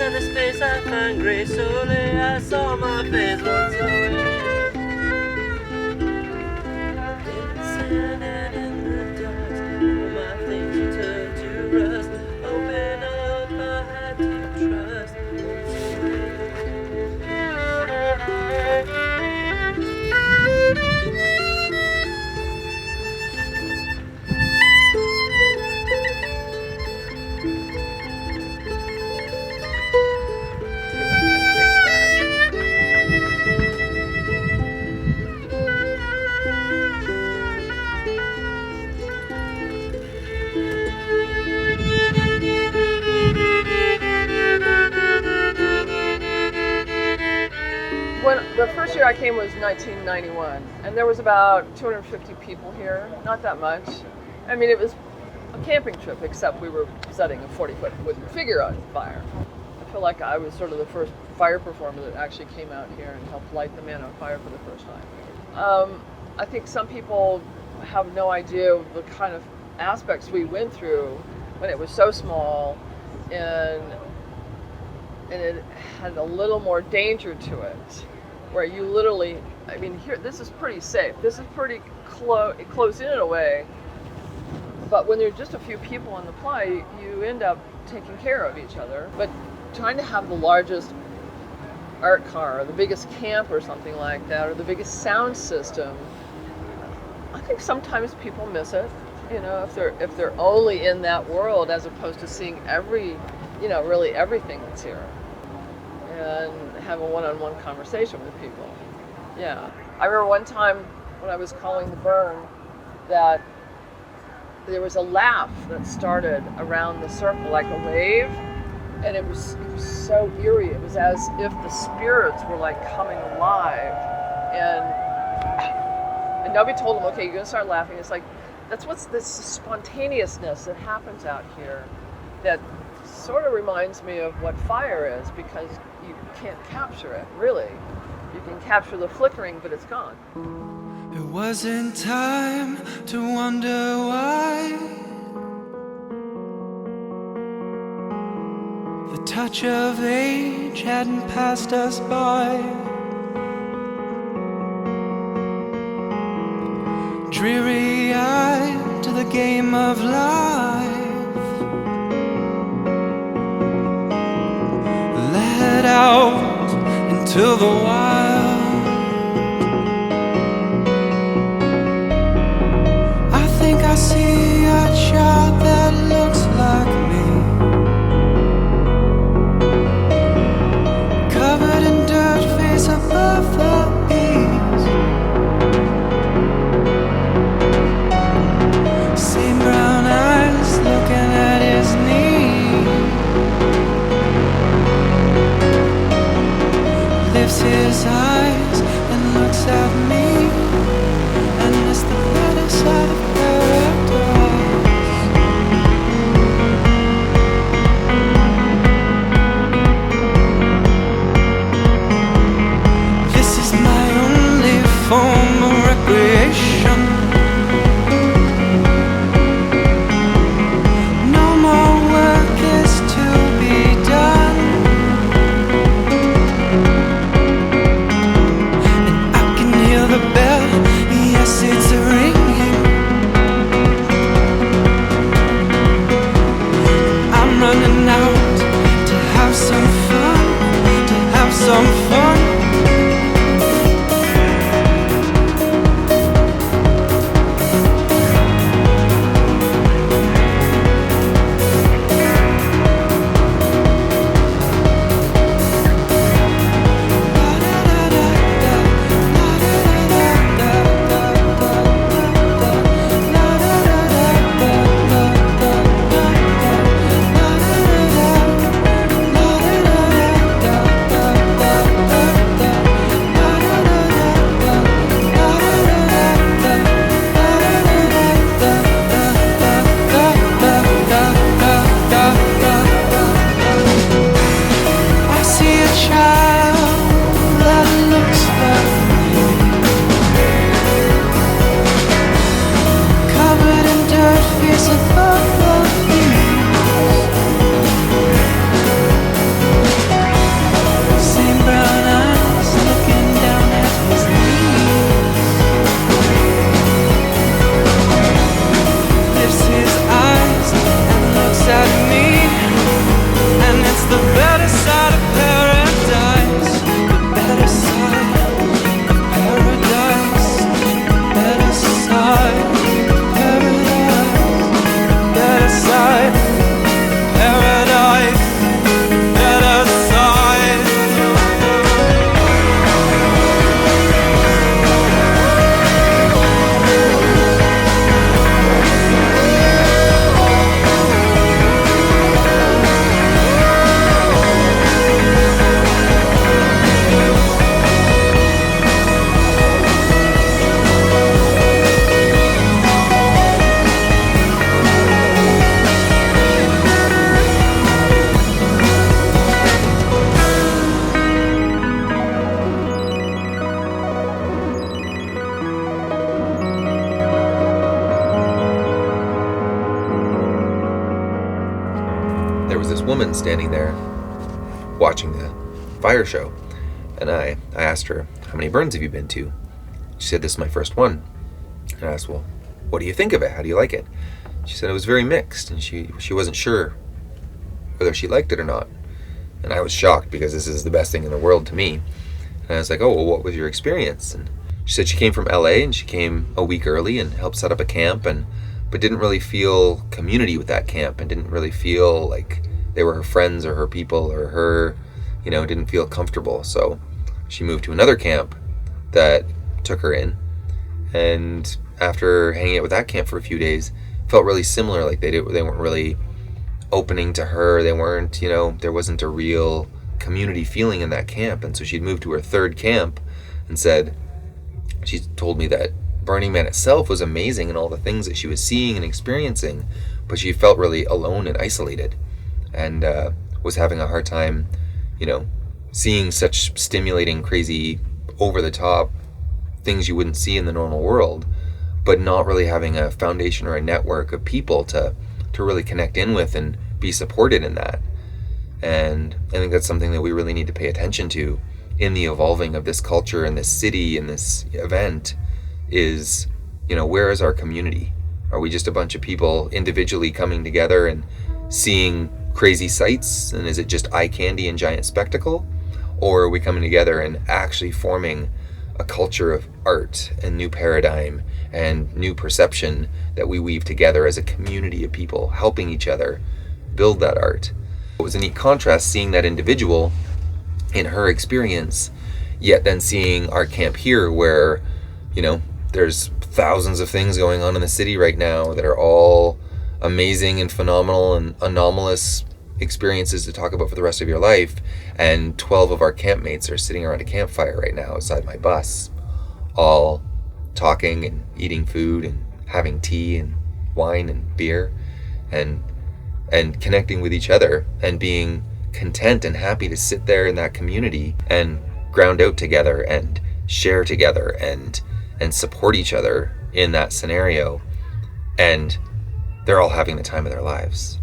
of the space I find gracefully. I saw my face once away. In the sand and in the dust, all my things were turned to rust. Open up, I had to trust once away. The first year I came was 1991, and there was about 250 people here, not that much. I mean, it was a camping trip, except we were setting a 40-foot wooden figure on fire. I feel like I was sort of the first fire performer that actually came out here and helped light the man on fire for the first time. I think some people have no idea of the kind of aspects we went through when it was so small, and it had a little more danger to it, where you literally, I mean, here, this is pretty safe. This is pretty close in a way, but when there's just a few people on the play, you end up taking care of each other. But trying to have the largest art car, or the biggest camp or something like that, or the biggest sound system, I think sometimes people miss it, you know, if they're only in that world as opposed to seeing really everything that's here, and have a one-on-one conversation with people. Yeah. I remember one time when I was calling the burn that there was a laugh that started around the circle like a wave, and it was so eerie. It was as if the spirits were like coming alive, and nobody told them, okay, you're gonna start laughing. It's like, that's what's this spontaneousness that happens out here that sort of reminds me of what fire is, because you can't capture it, really. You can capture the flickering, but it's gone. It wasn't time to wonder why the touch of age hadn't passed us by. Dreary-eyed to the game of life, led out into the wild. I think I see a child that looks like me, covered in dirt, face above the eaves. Same brown eyes looking at his knee, lifts his eyes and looks at me, and it's the better side of paradise. This is my only form of recreation. No more work is to be done, and I can hear the bell, yes, it's ringing. I'm running out to have some fun, to have some fun. I see a child that looks like me, covered in dirt, face above the eaves. there was this woman standing there watching the fire show. And I asked her, how many burns have you been to? She said, this is my first one. And I asked, well, what do you think of it? How do you like it? She said it was very mixed, and she wasn't sure whether she liked it or not. And I was shocked because this is the best thing in the world to me. And I was like, oh, well, what was your experience? And she said she came from LA, and she came a week early and helped set up a camp, but didn't really feel community with that camp, and didn't really feel like they were her friends or her people or her, didn't feel comfortable. So she moved to another camp that took her in, and after hanging out with that camp for a few days, felt really similar. Like they weren't really opening to her. They weren't, there wasn't a real community feeling in that camp. And so she'd moved to her third camp and said, she told me that Burning Man itself was amazing and all the things that she was seeing and experiencing, but she felt really alone and isolated, and was having a hard time, seeing such stimulating, crazy, over-the-top things you wouldn't see in the normal world, but not really having a foundation or a network of people to really connect in with and be supported in that. And I think that's something that we really need to pay attention to in the evolving of this culture and this city and this event is, where is our community? Are we just a bunch of people individually coming together and seeing crazy sights? And is it just eye candy and giant spectacle? Or are we coming together and actually forming a culture of art and new paradigm and new perception that we weave together as a community of people, helping each other build that art? It was a neat contrast seeing that individual in her experience, yet then seeing our camp here where, there's thousands of things going on in the city right now that are all amazing and phenomenal and anomalous experiences to talk about for the rest of your life. And 12 of our campmates are sitting around a campfire right now outside my bus, all talking and eating food and having tea and wine and beer and connecting with each other and being content and happy to sit there in that community and ground out together and share together and support each other in that scenario. And they're all having the time of their lives.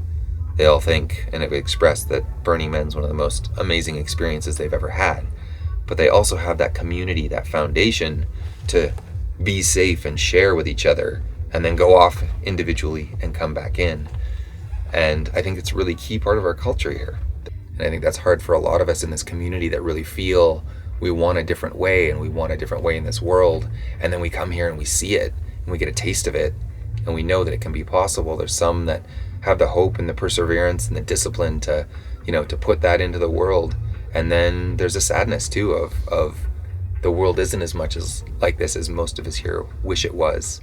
They all think and have expressed that Burning Man's one of the most amazing experiences they've ever had. But they also have that community, that foundation to be safe and share with each other and then go off individually and come back in. And I think it's a really key part of our culture here. And I think that's hard for a lot of us in this community that really feel we want a different way and we want a different way in this world. And then we come here and we see it and we get a taste of it and we know that it can be possible. There's some that have the hope and the perseverance and the discipline to, to put that into the world. And then there's a sadness too of the world isn't as much as like this as most of us here wish it was.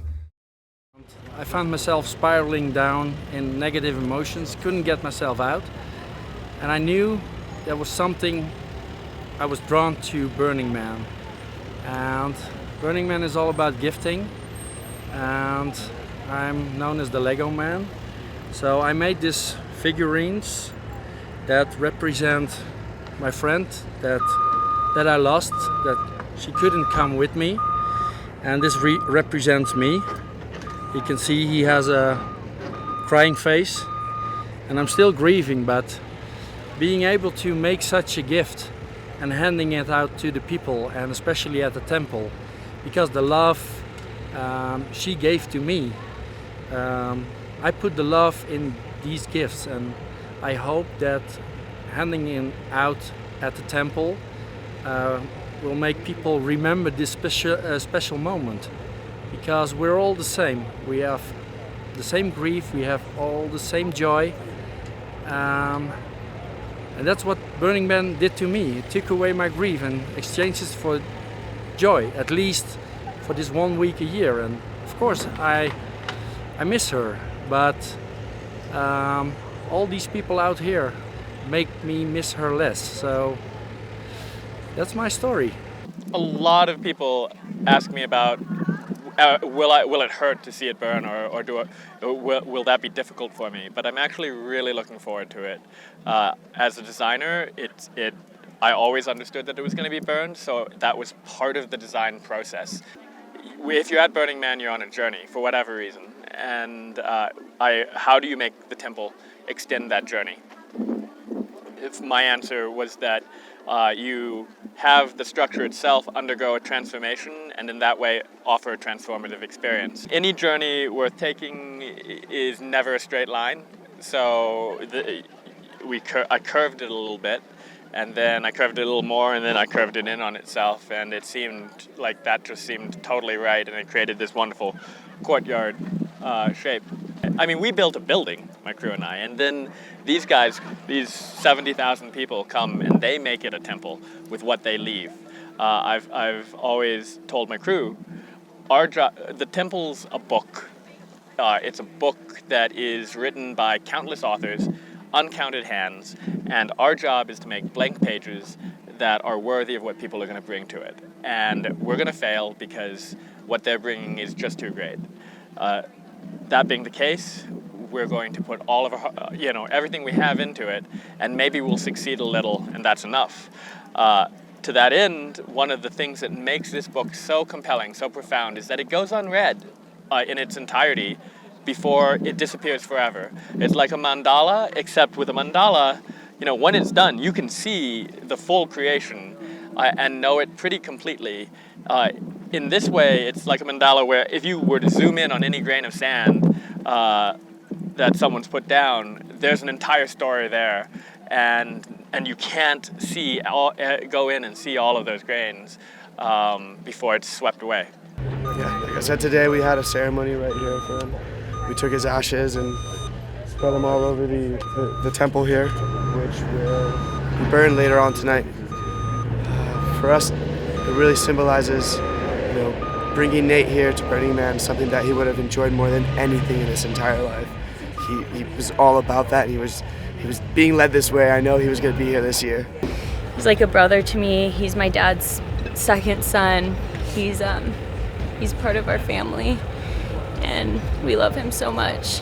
I found myself spiraling down in negative emotions, couldn't get myself out. And I knew there was something, I was drawn to Burning Man. And Burning Man is all about gifting. And I'm known as the Lego Man. So I made these figurines that represent my friend that I lost, that she couldn't come with me. And this represents me. You can see he has a crying face. And I'm still grieving, but being able to make such a gift and handing it out to the people, and especially at the temple, because the love she gave to me, I put the love in these gifts, and I hope that handing it out at the temple will make people remember this special moment, because we're all the same. We have the same grief, we have all the same joy. And that's what Burning Man did to me. It took away my grief and exchanged it for joy, at least for this 1 week a year. And of course, I miss her, but all these people out here make me miss her less. So that's my story. A lot of people ask me about will it hurt to see it burn, or will that be difficult for me? But I'm actually really looking forward to it. As a designer, I always understood that it was going to be burned, so that was part of the design process. If you're at Burning Man, you're on a journey for whatever reason, and how do you make the temple extend that journey? my answer was that you have the structure itself undergo a transformation, and in that way offer a transformative experience. Any journey worth taking is never a straight line, so I curved it a little bit, and then I curved it a little more, and then I curved it in on itself, and it seemed like that just seemed totally right, and it created this wonderful courtyard shape. I mean, we built a building, my crew and I, and then these guys, these 70,000 people come and they make it a temple with what they leave. I've always told my crew, the temple's a book. It's a book that is written by countless authors, uncounted hands, and our job is to make blank pages that are worthy of what people are going to bring to it. And we're going to fail because what they're bringing is just too great. That being the case, we're going to put all of our, everything we have into it, and maybe we'll succeed a little, and that's enough. To that end, one of the things that makes this book so compelling, so profound, is that it goes unread in its entirety before it disappears forever. It's like a mandala, except with a mandala, when it's done, you can see the full creation and know it pretty completely. In this way, it's like a mandala where if you were to zoom in on any grain of sand that someone's put down, there's an entire story there, and you can't go in and see all of those grains before it's swept away. Yeah, like I said, today we had a ceremony right here for him. We took his ashes and spread them all over the temple here, which will be burned later on tonight. For us, it really symbolizes, bringing Nate here to Burning Man, something that he would have enjoyed more than anything in his entire life. He was all about that. He was being led this way. I know he was going to be here this year. He's like a brother to me. He's my dad's second son. He's part of our family, and we love him so much.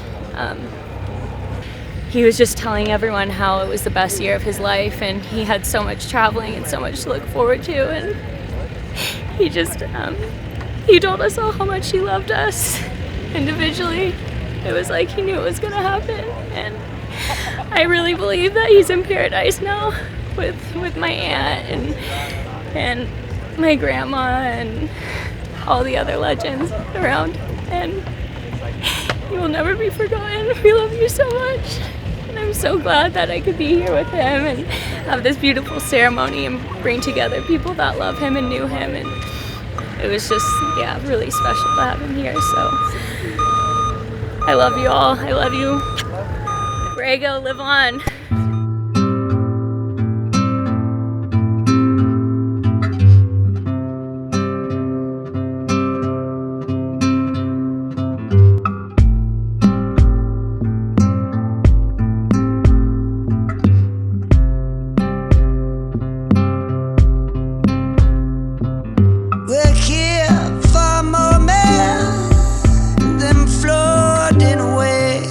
He was just telling everyone how it was the best year of his life, and he had so much traveling and so much to look forward to, and he just he told us all how much he loved us individually. It was like he knew it was going to happen, and I really believe that he's in paradise now with my aunt and my grandma and all the other legends around, and he will never be forgotten. We love you so much, and I'm so glad that I could be here with him and have this beautiful ceremony and bring together people that love him and knew him, and it was just, really special to have him here. So I love you all. I love you. Brago, live on. We're here for more men than floating away.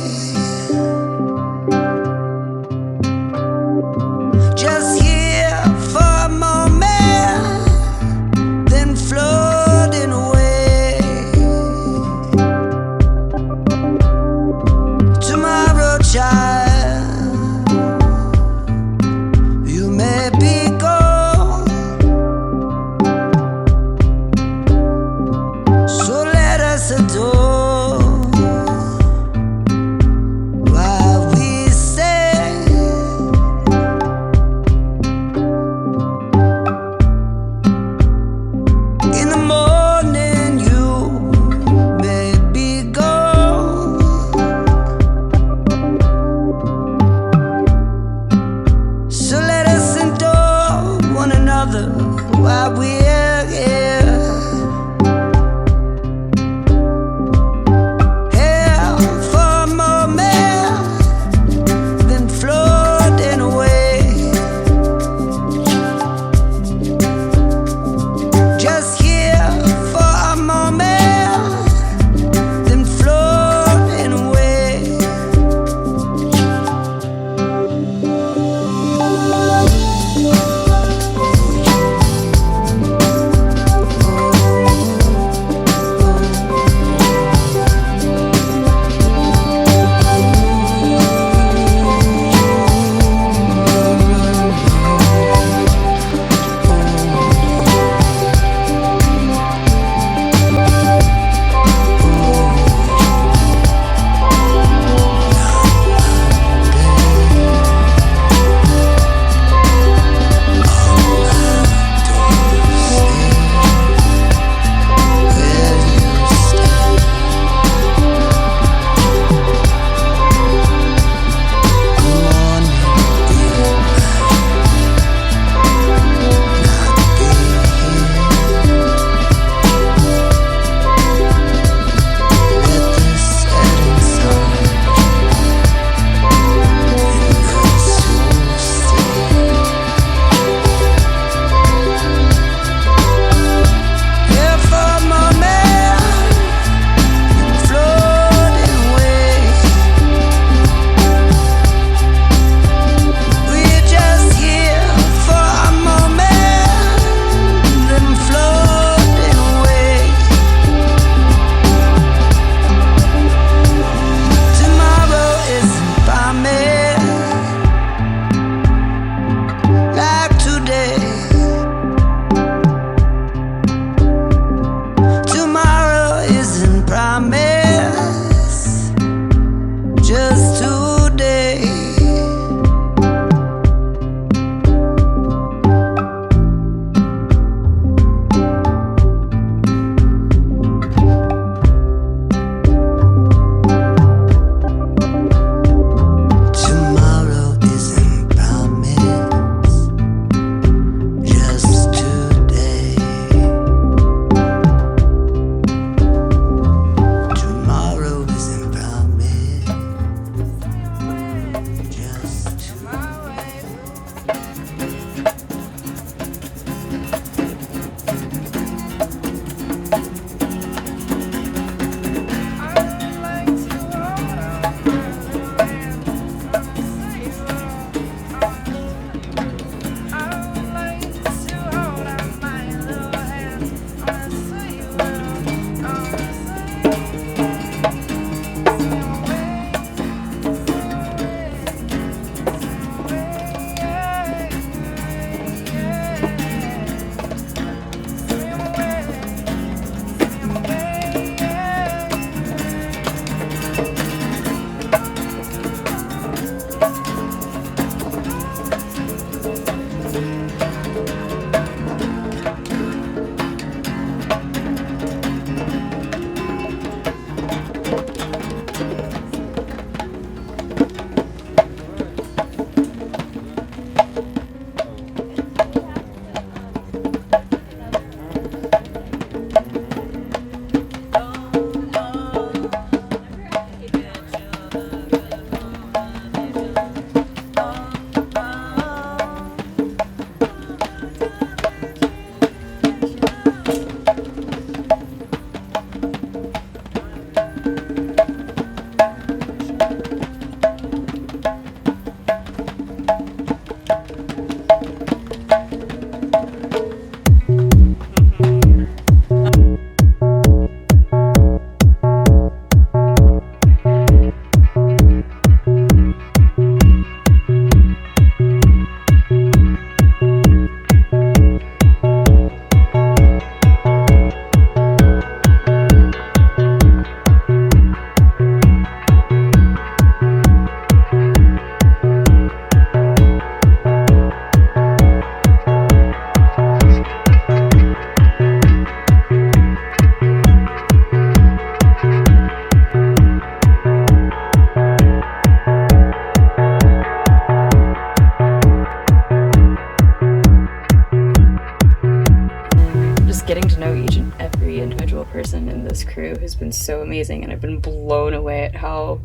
been so amazing, and I've been blown away at how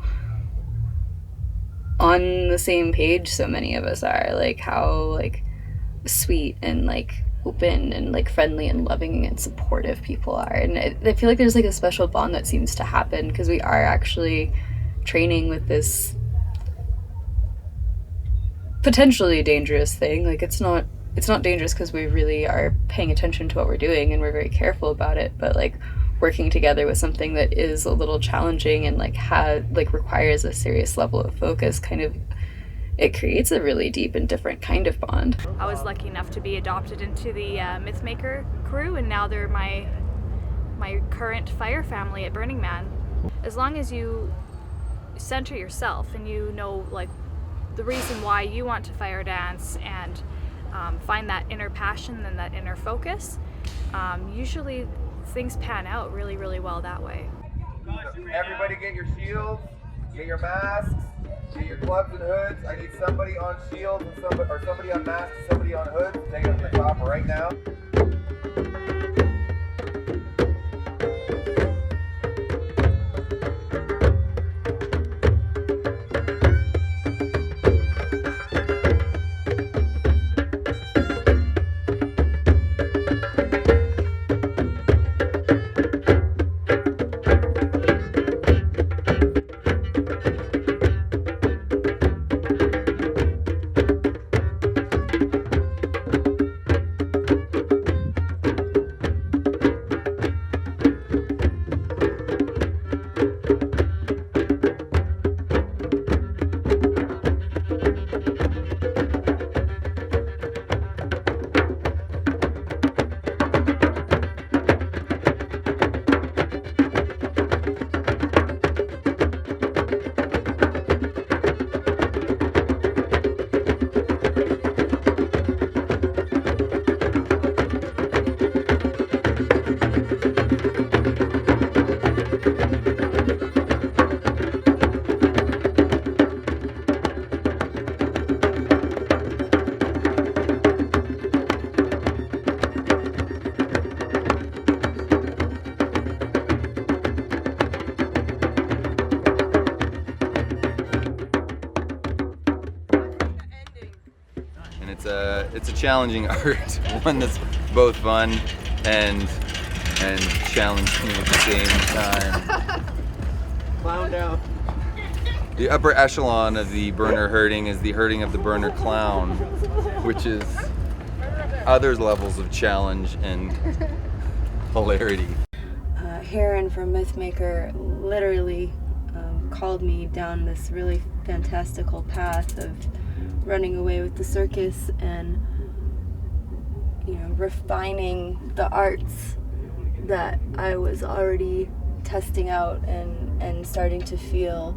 on the same page so many of us are, like how like sweet and like open and like friendly and loving and supportive people are. And I feel like there's like a special bond that seems to happen because we are actually training with this potentially dangerous thing. Like it's not dangerous because we really are paying attention to what we're doing and we're very careful about it, but like working together with something that is a little challenging and like requires a serious level of focus, kind of it creates a really deep and different kind of bond. I was lucky enough to be adopted into the MythMaker crew, and now they're my current fire family at Burning Man. As long as you center yourself and you know like the reason why you want to fire dance and find that inner passion and that inner focus, usually things pan out really, really well that way. Everybody get your shields, get your masks, get your clubs and hoods. I need somebody on shields and somebody on masks, somebody on hoods. Take it to the top right now. It's a challenging art, one that's both fun and challenging at the same time. Clown down. The upper echelon of the burner herding is the herding of the burner clown, which is other levels of challenge and hilarity. Heron from MythMaker literally called me down this really fantastical path of running away with the circus and, you know, refining the arts that I was already testing out and starting to feel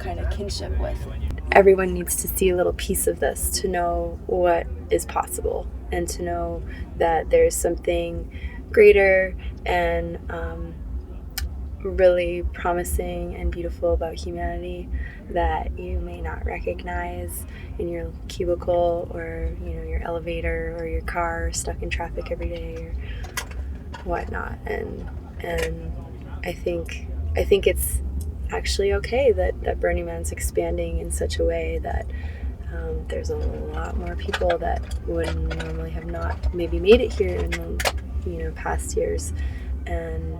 kind of kinship with. Everyone needs to see a little piece of this to know what is possible and to know that there's something greater and really promising and beautiful about humanity that you may not recognize in your cubicle or, you know, your elevator or your car stuck in traffic every day or whatnot. And I think it's actually okay that Burning Man's expanding in such a way that there's a lot more people that would normally have not maybe made it here in the, you know, past years, and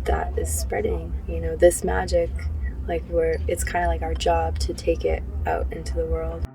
that is spreading. You know, this magic, like it's kind of like our job to take it out into the world.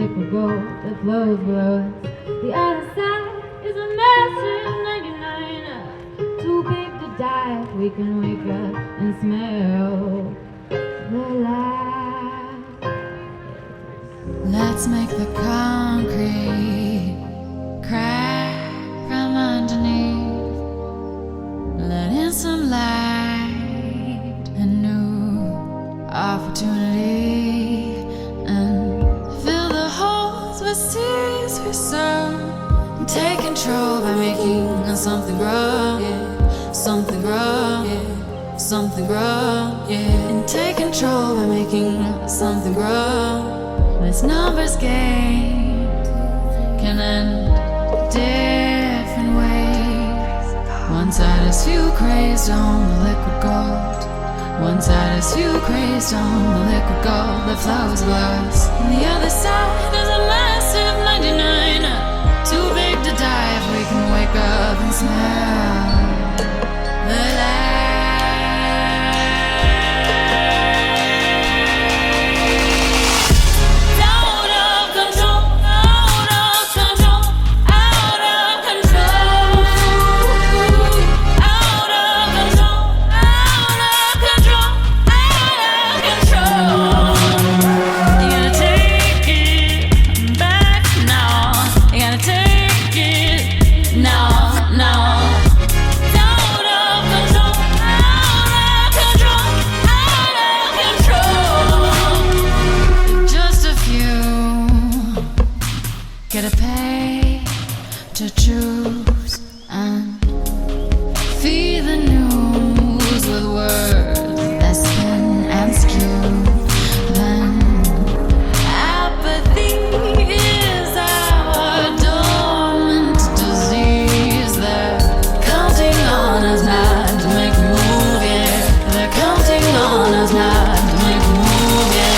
liquid gold that flows below us. The other side is a massive 99, too big to die if we can wake up and smell the light. Let's make the concrete crack from underneath. Let in some light and new opportunity, and fill the holes with seas we sow. Take control by making something grow, yeah. Something grow, yeah. Something grow, yeah. And take control by making something grow. This numbers game can end different ways. One side is you crazed on the liquid gold. One side is you crazed on the liquid gold that flows below us. And the other side is a massive 99, too big to die if we can wake up and smell the light. Gotta pay to choose and feed the news with words that spin and skew. Then apathy is our dormant disease. They're counting on us not to make a move, yeah. They're counting on us not to make a move, yeah.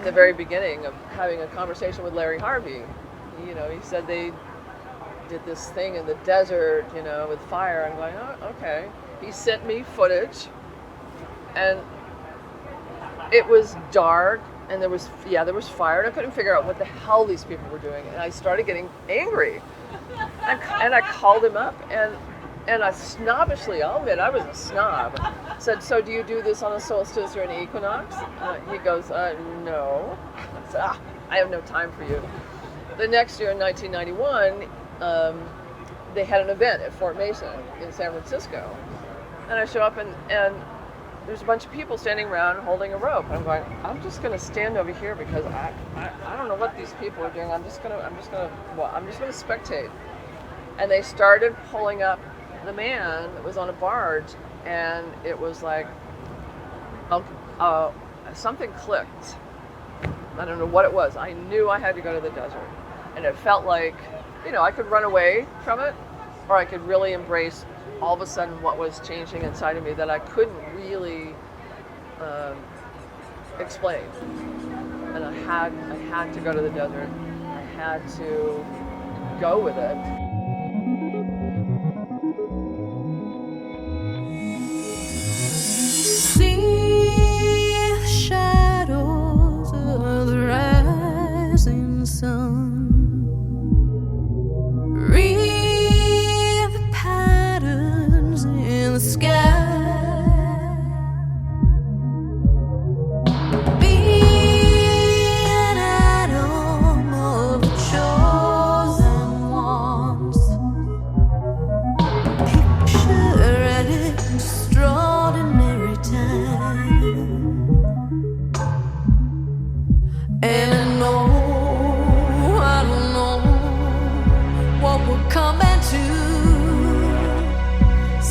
The very beginning of having a conversation with Larry Harvey, you know, he said they did this thing in the desert, you know, with fire. I'm going, oh, okay. He sent me footage, and it was dark, and there was fire, and I couldn't figure out what the hell these people were doing, and I started getting angry, and I called him up, and I snobbishly, I'll admit I was a snob, said, so do you do this on a solstice or an equinox? He goes, no. I said, I have no time for you. The next year in 1991, they had an event at Fort Mason in San Francisco, and I show up, and there's a bunch of people standing around holding a rope. And I'm going, I'm just going to stand over here because I don't know what these people are doing. I'm just going to spectate. And they started pulling up the man that was on a barge, and it was like, something clicked. I don't know what it was. I knew I had to go to the desert. And it felt like, I could run away from it, or I could really embrace all of a sudden what was changing inside of me that I couldn't really explain. And I had to go to the desert. I had to go with it. See the shadows of the rising sun. Read the patterns in the sky.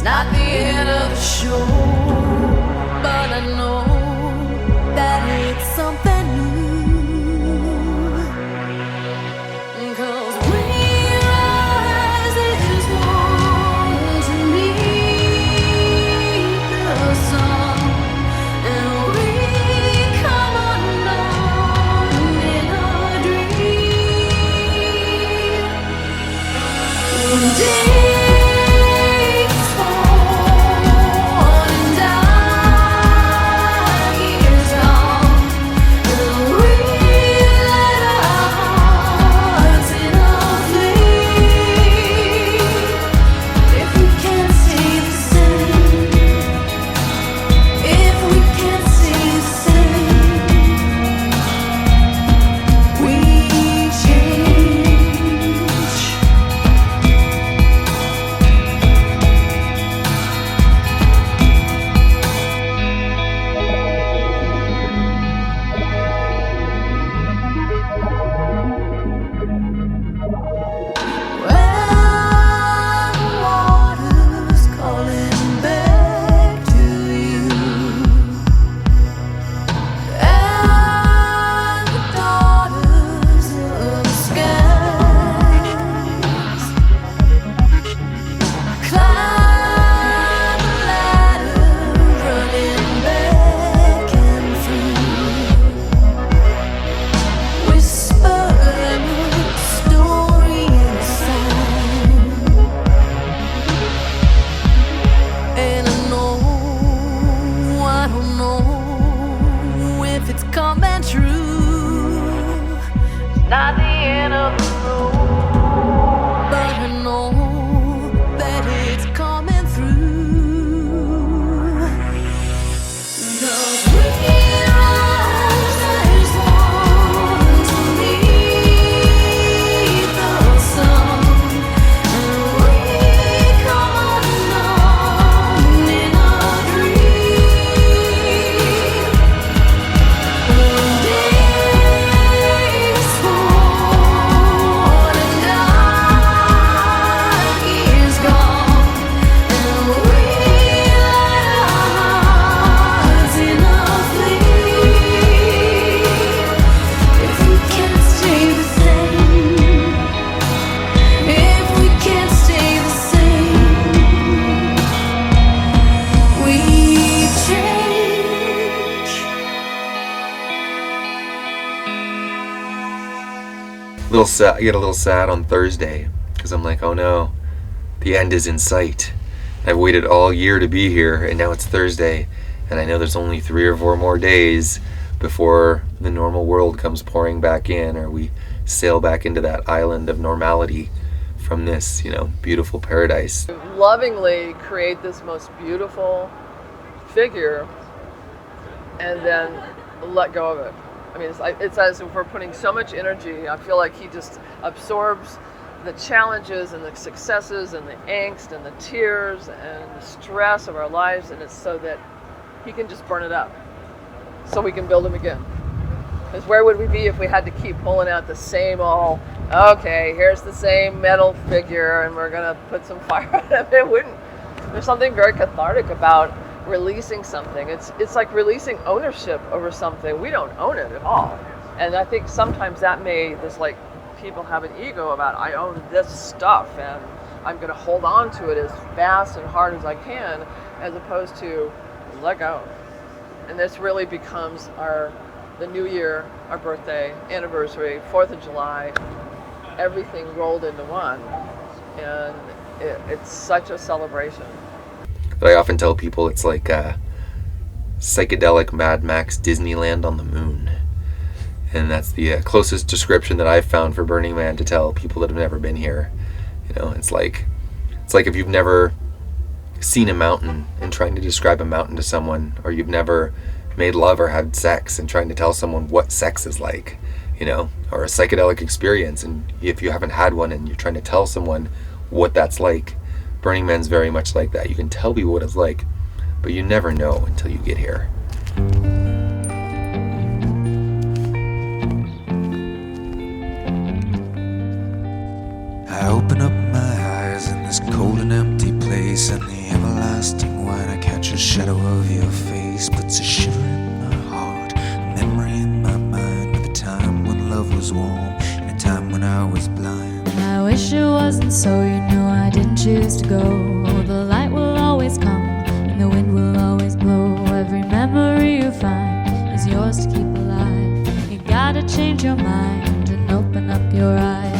Not the end of the show, but I know that it's something new. 'Cause we rise as one to meet the sun, and we come undone in a dream. Not the end of the road, but I know that it's coming through. 'Cause we rise as one to meet the sun, and we come undone in a dream. I get a little sad on Thursday because I'm like, oh no, the end is in sight. I've waited all year to be here, and now it's Thursday, and I know there's only 3 or 4 more days before the normal world comes pouring back in, or we sail back into that island of normality from this, beautiful paradise. Lovingly create this most beautiful figure and then let go of it. I mean, it's as if we're putting so much energy. I feel like he just absorbs the challenges and the successes and the angst and the tears and the stress of our lives, and it's so that he can just burn it up so we can build him again. Because where would we be if we had to keep pulling out the same old, okay, here's the same metal figure and we're gonna put some fire on it. It wouldn't. There's something very cathartic about releasing something. It's like releasing ownership over something. We don't own it at all. And I think sometimes this like people have an ego about, I own this stuff and I'm gonna hold on to it as fast and hard as I can, as opposed to let go. And this really becomes the new year, our birthday, anniversary, 4th of July, everything rolled into one. And it's such a celebration. I often tell people it's like psychedelic Mad Max Disneyland on the moon. And that's the closest description that I've found for Burning Man to tell people that have never been here. You know, it's like if you've never seen a mountain and trying to describe a mountain to someone, or you've never made love or had sex and trying to tell someone what sex is like, you know, or a psychedelic experience, and if you haven't had one and you're trying to tell someone what that's like, Burning Man's very much like that. You can tell people what it's like, but you never know until you get here. I open up my eyes in this cold and empty place, and the everlasting white, I catch a shadow of your face, puts a shiver in my heart, a memory in my mind of a time when love was warm, and a time when I was blind. I wish it wasn't so, you know I didn't choose to go. The light will always come, and the wind will always blow. Every memory you find is yours to keep alive. You gotta change your mind and open up your eyes.